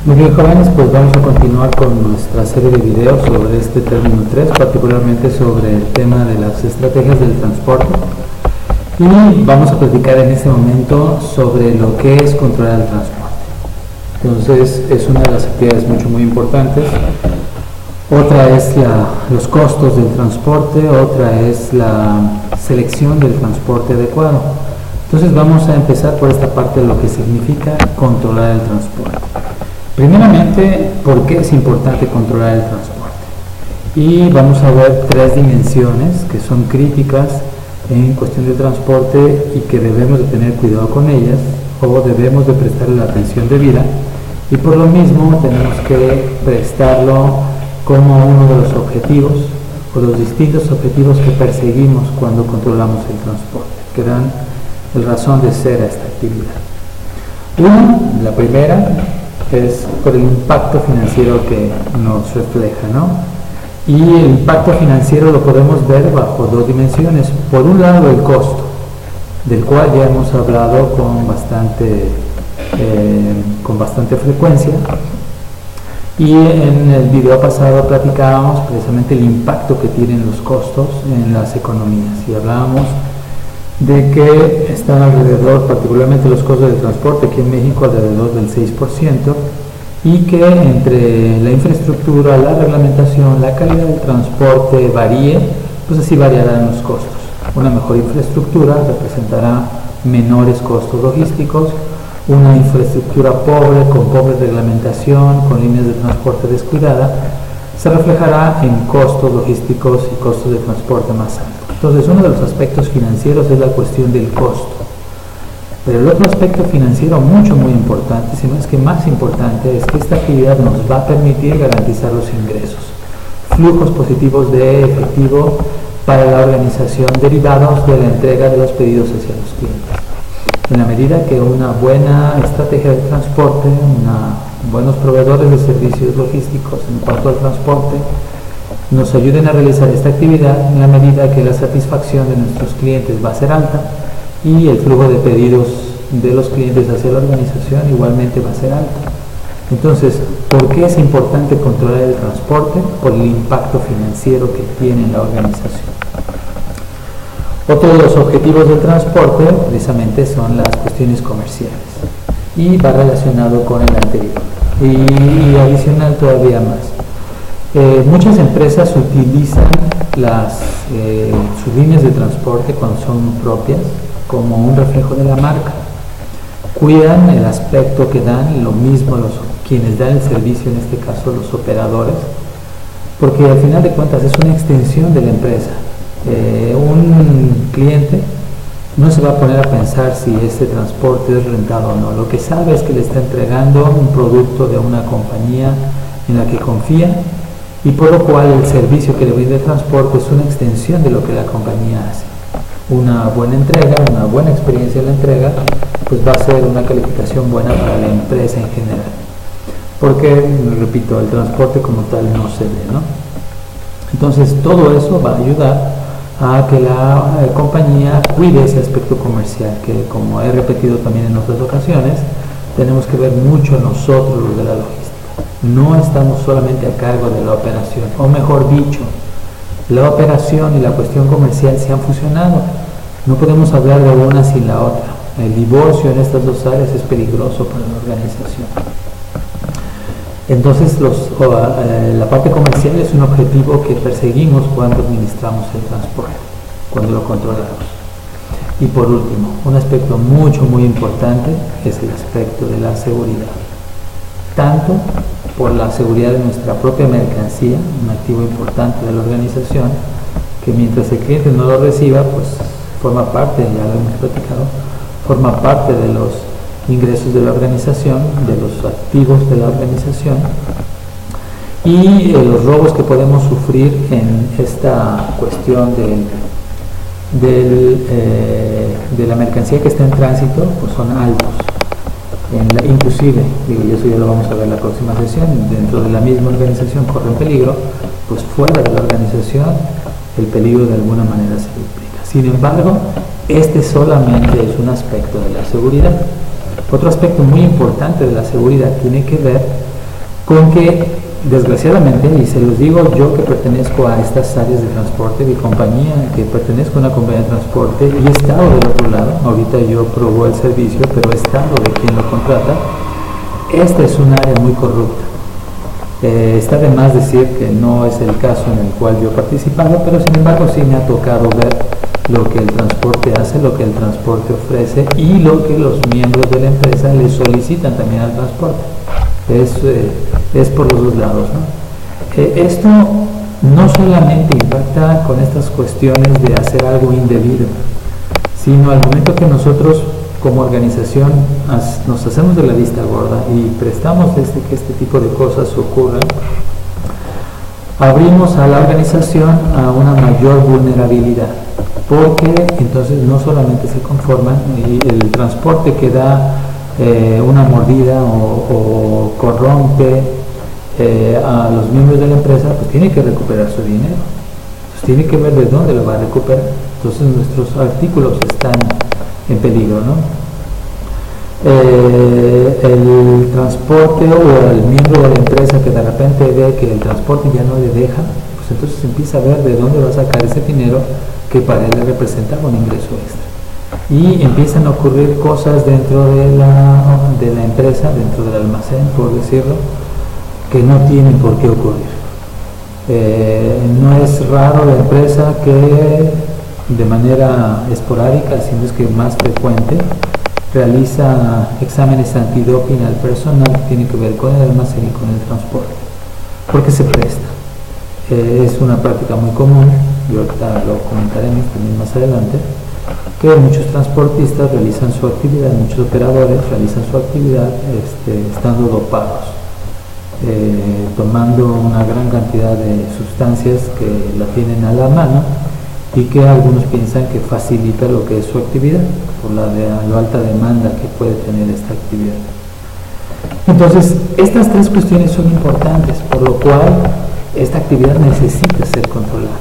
Muy bien, jóvenes, pues vamos a continuar con nuestra serie de videos sobre este término 3, particularmente sobre el tema de las estrategias del transporte. Y vamos a platicar en este momento sobre lo que es controlar el transporte. Entonces, es una de las actividades muy importantes. Otra es los costos del transporte, otra es la selección del transporte adecuado. Entonces, vamos a empezar por esta parte de lo que significa controlar el transporte. Primeramente, ¿por qué es importante controlar el transporte? Y vamos a ver tres dimensiones que son críticas en cuestión de transporte y que debemos de tener cuidado con ellas o debemos de prestarle la atención debida, y por lo mismo tenemos que prestarlo como uno de los objetivos o los distintos objetivos que perseguimos cuando controlamos el transporte, que dan el razón de ser a esta actividad. La primera es por el impacto financiero que nos refleja, ¿no? Y el impacto financiero lo podemos ver bajo dos dimensiones. Por un lado, el costo, del cual ya hemos hablado con bastante frecuencia, y en el video pasado platicábamos precisamente el impacto que tienen los costos en las economías, y hablábamos de que están alrededor, particularmente los costos de transporte aquí en México, alrededor del 6%, y que entre la infraestructura, la reglamentación, la calidad del transporte varíe, pues así variarán los costos. Una mejor infraestructura representará menores costos logísticos, una infraestructura pobre, con pobre reglamentación, con líneas de transporte descuidada, se reflejará en costos logísticos y costos de transporte más altos. Entonces, uno de los aspectos financieros es la cuestión del costo. Pero el otro aspecto financiero muy importante, si no es que más importante, es que esta actividad nos va a permitir garantizar los ingresos, flujos positivos de efectivo para la organización derivados de la entrega de los pedidos hacia los clientes. En la medida que una buena estrategia de transporte, buenos proveedores de servicios logísticos en cuanto al transporte, nos ayuden a realizar esta actividad, en la medida que la satisfacción de nuestros clientes va a ser alta y el flujo de pedidos de los clientes hacia la organización igualmente va a ser alto. Entonces, ¿por qué es importante controlar el transporte? Por el impacto financiero que tiene en la organización. Otro de los objetivos del transporte precisamente son las cuestiones comerciales, y va relacionado con el anterior y adicional todavía más. Muchas empresas utilizan sus líneas de transporte cuando son propias como un reflejo de la marca. Cuidan el aspecto que dan, lo mismo quienes dan el servicio, en este caso los operadores, porque al final de cuentas es una extensión de la empresa. Un cliente no se va a poner a pensar si este transporte es rentado o no. Lo que sabe es que le está entregando un producto de una compañía en la que confía, y por lo cual el servicio que le brinda el transporte es una extensión de lo que la compañía hace. Una buena entrega, una buena experiencia en la entrega, pues va a ser una calificación buena para la empresa en general, porque, repito, el transporte como tal no se ve, ¿no? Entonces todo eso va a ayudar a que la compañía cuide ese aspecto comercial, que, como he repetido también en otras ocasiones, tenemos que ver mucho nosotros los de la logística. No estamos solamente a cargo de la operación, o mejor dicho, la operación y la cuestión comercial se han fusionado. No podemos hablar de una sin la otra. El divorcio en estas dos áreas es peligroso para la organización. Entonces, la parte comercial es un objetivo que perseguimos cuando administramos el transporte, cuando lo controlamos. Y por último, un aspecto muy importante es el aspecto de la seguridad. Tanto por la seguridad de nuestra propia mercancía, un activo importante de la organización, que mientras el cliente no lo reciba, pues forma parte, ya lo hemos platicado, forma parte de los ingresos de la organización, de los activos de la organización, y los robos que podemos sufrir en esta cuestión de la mercancía que está en tránsito, pues son altos. Inclusive, y eso ya lo vamos a ver en la próxima sesión, dentro de la misma organización corren peligro, pues fuera de la organización el peligro de alguna manera se duplica. Sin embargo, este solamente es un aspecto de la seguridad. Otro aspecto muy importante de la seguridad tiene que ver con que desgraciadamente, y se los digo yo que pertenezco a estas áreas de transporte, mi compañía, que pertenezco a una compañía de transporte y he estado del otro lado, ahorita yo probo el servicio, pero he estado de quien lo contrata, esta es un área muy corrupta. Está de más decir que no es el caso en el cual yo he participado, pero sin embargo sí me ha tocado ver lo que el transporte hace, lo que el transporte ofrece y lo que los miembros de la empresa le solicitan también al transporte. Es por los dos lados, ¿no? Esto no solamente impacta con estas cuestiones de hacer algo indebido, sino al momento que nosotros como organización nos hacemos de la vista gorda y prestamos desde que este tipo de cosas ocurran, abrimos a la organización a una mayor vulnerabilidad, porque entonces no solamente se conforman y el transporte que da una mordida o corrompe a los miembros de la empresa, pues tiene que recuperar su dinero, pues tiene que ver de dónde lo va a recuperar. Entonces nuestros artículos están en peligro, ¿no? El transporte o el miembro de la empresa que de repente ve que el transporte ya no le deja, pues entonces empieza a ver de dónde va a sacar ese dinero que para él le representaba un ingreso extra. Y empiezan a ocurrir cosas dentro de la empresa, dentro del almacén, por decirlo, que no tienen por qué ocurrir. No es raro la empresa que de manera esporádica, sino es que más frecuente, realiza exámenes antidoping al personal que tiene que ver con el almacén y con el transporte, porque se presta. Es una práctica muy común, y ahorita lo comentaremos también más adelante, que muchos transportistas realizan su actividad, muchos operadores realizan su actividad estando dopados, tomando una gran cantidad de sustancias que la tienen a la mano y que algunos piensan que facilita lo que es su actividad por la alta demanda que puede tener esta actividad. Entonces, estas tres cuestiones son importantes, por lo cual esta actividad necesita ser controlada.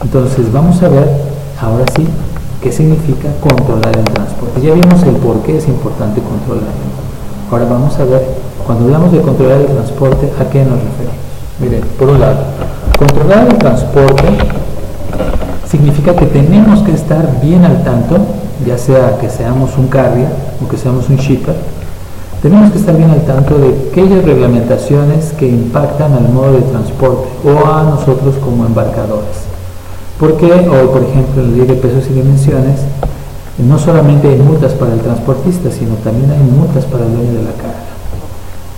Entonces, vamos a ver ahora sí qué significa controlar el transporte. Ya vimos el por qué es importante controlarlo. Ahora vamos a ver, cuando hablamos de controlar el transporte, ¿a qué nos referimos? Miren, por un lado, controlar el transporte significa que tenemos que estar bien al tanto, ya sea que seamos un carrier o que seamos un shipper, tenemos que estar bien al tanto de aquellas reglamentaciones que impactan al modo de transporte o a nosotros como embarcadores. Porque hoy, por ejemplo, en la ley de pesos y dimensiones, no solamente hay multas para el transportista, sino también hay multas para el dueño de la carga.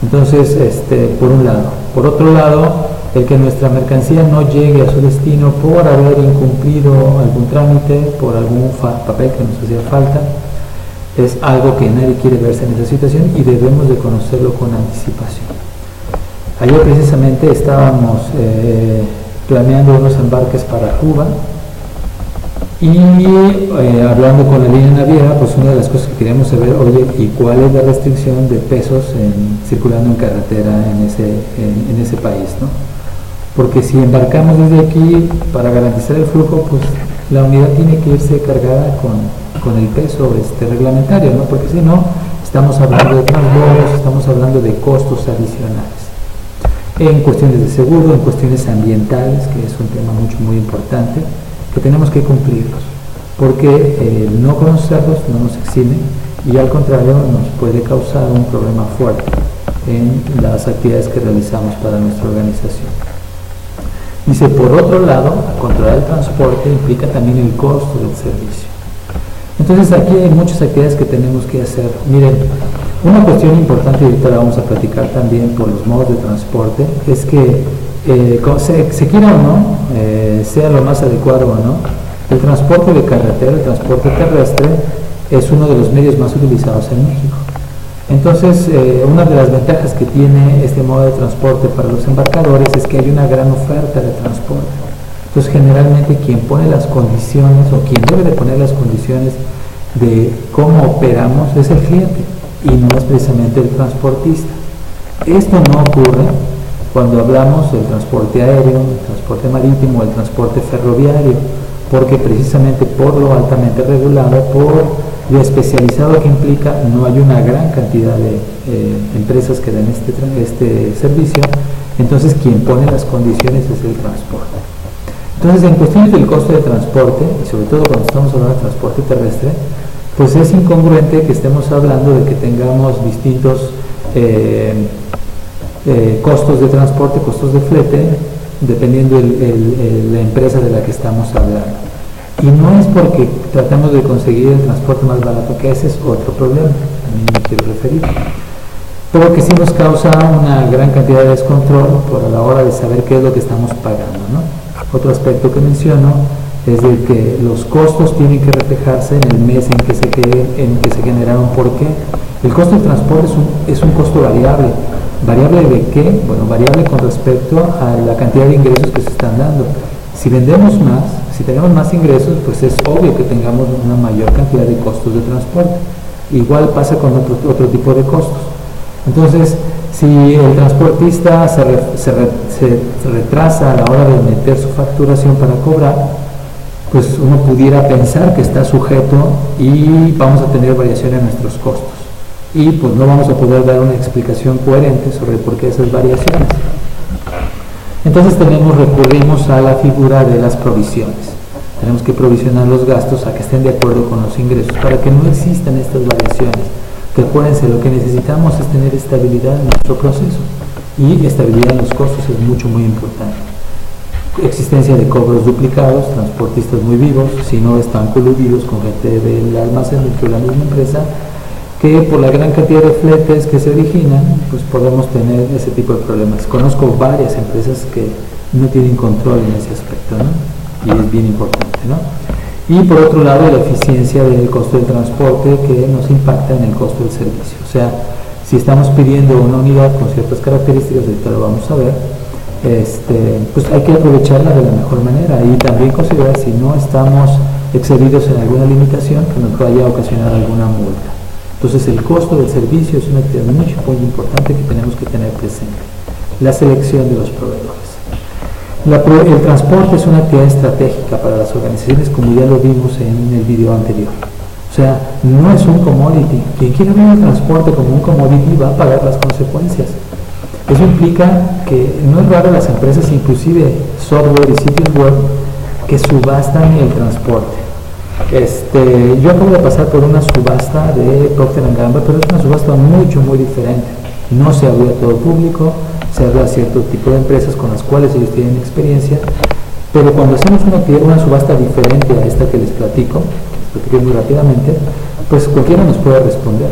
Entonces, por un lado. Por otro lado, el que nuestra mercancía no llegue a su destino por haber incumplido algún trámite, por algún papel que nos hacía falta, es algo que nadie quiere verse en esa situación y debemos de conocerlo con anticipación. Ayer precisamente estábamos planeando unos embarques para Cuba y hablando con la línea naviera, pues una de las cosas que queríamos saber, oye, ¿y cuál es la restricción de pesos circulando en carretera en ese país, ¿no? Porque si embarcamos desde aquí para garantizar el flujo, pues la unidad tiene que irse cargada con el peso reglamentario, ¿no? Porque si no, estamos hablando de transbordos, estamos hablando de costos adicionales. En cuestiones de seguro, en cuestiones ambientales, que es un tema muy importante, que tenemos que cumplirlos, porque no conocerlos no nos exime y al contrario nos puede causar un problema fuerte en las actividades que realizamos para nuestra organización. Dice, por otro lado, controlar el transporte implica también el costo del servicio. Entonces aquí hay muchas actividades que tenemos que hacer. Miren, una cuestión importante, y ahorita la vamos a platicar también por los modos de transporte, es que se quiera o no, sea lo más adecuado o no, el transporte de carretera, el transporte terrestre, es uno de los medios más utilizados en México. Entonces, una de las ventajas que tiene este modo de transporte para los embarcadores es que hay una gran oferta de transporte. Entonces, generalmente quien pone las condiciones o quien debe de poner las condiciones de cómo operamos es el cliente y no es precisamente el transportista. Esto no ocurre cuando hablamos del transporte aéreo, el transporte marítimo, el transporte ferroviario, porque precisamente por lo altamente regulado, por lo especializado que implica, no hay una gran cantidad de empresas que dan este servicio, entonces quien pone las condiciones es el transporte. Entonces, en cuestiones del costo de transporte, y sobre todo cuando estamos hablando de transporte terrestre, pues es incongruente que estemos hablando de que tengamos distintos costos de transporte, costos de flete, dependiendo la empresa de la que estamos hablando. Y no es porque tratamos de conseguir el transporte más barato, que ese es otro problema, a mí me quiero referir, pero que sí nos causa una gran cantidad de descontrol por a la hora de saber qué es lo que estamos pagando, ¿no? Otro aspecto que menciono es de que los costos tienen que reflejarse en el mes en que se generaron. ¿Por qué? El costo del transporte es un costo variable. ¿Variable de qué? Bueno, variable con respecto a la cantidad de ingresos que se están dando. Si vendemos más, si tenemos más ingresos, pues es obvio que tengamos una mayor cantidad de costos de transporte. Igual pasa con otro tipo de costos. Entonces, si el transportista se retrasa a la hora de meter su facturación para cobrar, pues uno pudiera pensar que está sujeto y vamos a tener variación en nuestros costos. Y pues no vamos a poder dar una explicación coherente sobre por qué esas variaciones. Entonces recurrimos a la figura de las provisiones. Tenemos que provisionar los gastos a que estén de acuerdo con los ingresos para que no existan estas variaciones. Que acuérdense, lo que necesitamos es tener estabilidad en nuestro proceso, y estabilidad en los costos es muy importante. Existencia de cobros duplicados, transportistas muy vivos, si no están coludidos con gente del almacén dentro de la misma empresa, que por la gran cantidad de fletes que se originan, pues podemos tener ese tipo de problemas. Conozco varias empresas que no tienen control en ese aspecto, ¿no? Y es bien importante, ¿no? Y por otro lado, la eficiencia del costo del transporte, que nos impacta en el costo del servicio. O sea, si estamos pidiendo una unidad con ciertas características, ahorita lo vamos a ver, pues hay que aprovecharla de la mejor manera, y también considerar si no estamos excedidos en alguna limitación que nos vaya a ocasionar alguna multa. Entonces, el costo del servicio es una actividad muy importante que tenemos que tener presente. La selección de los proveedores. El transporte es una actividad estratégica para las organizaciones, como ya lo vimos en el video anterior. O sea, no es un commodity. Quien quiera ver el transporte como un commodity va a pagar las consecuencias. Eso implica que no es raro las empresas, inclusive software y sitios web, que subastan el transporte. Yo acabo de pasar por una subasta de Procter & Gamble, pero es una subasta muy diferente. No se abre a todo público, se abre a cierto tipo de empresas con las cuales ellos tienen experiencia, pero cuando hacemos una subasta diferente a esta que les platico muy rápidamente, pues cualquiera nos puede responder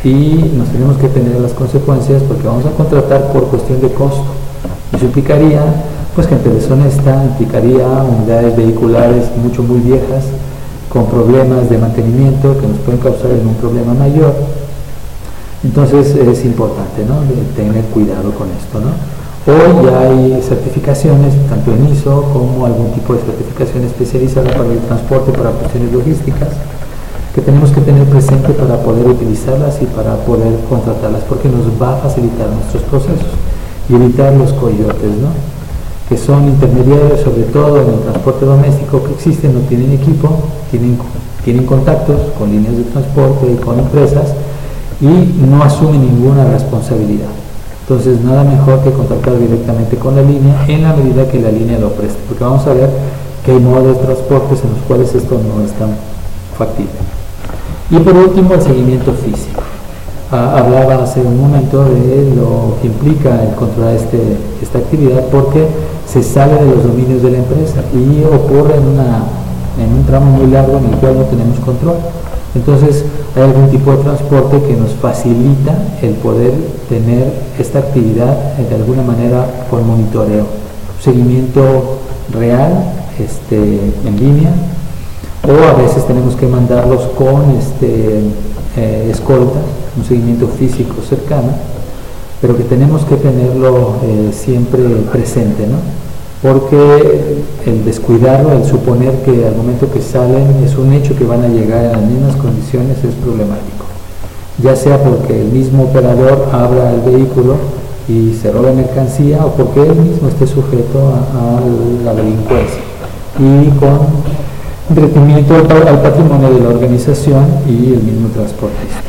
y nos tenemos que tener las consecuencias, porque vamos a contratar por cuestión de costo. Eso implicaría pues gente deshonesta, implicaría unidades vehiculares muy viejas, con problemas de mantenimiento que nos pueden causar un problema mayor. Entonces es importante, ¿no?, de tener cuidado con esto, ¿no? Hoy ya hay certificaciones, tanto en ISO como algún tipo de certificación especializada para el transporte, para cuestiones logísticas, que tenemos que tener presente para poder utilizarlas y para poder contratarlas, porque nos va a facilitar nuestros procesos y evitar los coyotes, ¿no?, que son intermediarios, sobre todo en el transporte doméstico, que existen, no tienen equipo, tienen contactos con líneas de transporte y con empresas, y no asumen ninguna responsabilidad. Entonces, nada mejor que contactar directamente con la línea en la medida que la línea lo preste, porque vamos a ver que hay modos de transportes en los cuales esto no es tan factible. Y por último, el seguimiento físico. Hablaba hace un momento de lo que implica el controlar esta actividad, porque se sale de los dominios de la empresa y ocurre en un tramo muy largo en el cual no tenemos control. Entonces, hay algún tipo de transporte que nos facilita el poder tener esta actividad de alguna manera con monitoreo, seguimiento real, en línea, o a veces tenemos que mandarlos con escolta, un seguimiento físico cercano, pero que tenemos que tenerlo siempre presente, ¿no? Porque el descuidarlo, el suponer que al momento que salen es un hecho que van a llegar en las mismas condiciones, es problemático. Ya sea porque el mismo operador abra el vehículo y se robe mercancía, o porque él mismo esté sujeto a la delincuencia, y con entretenimiento al patrimonio de la organización y el mismo transportista.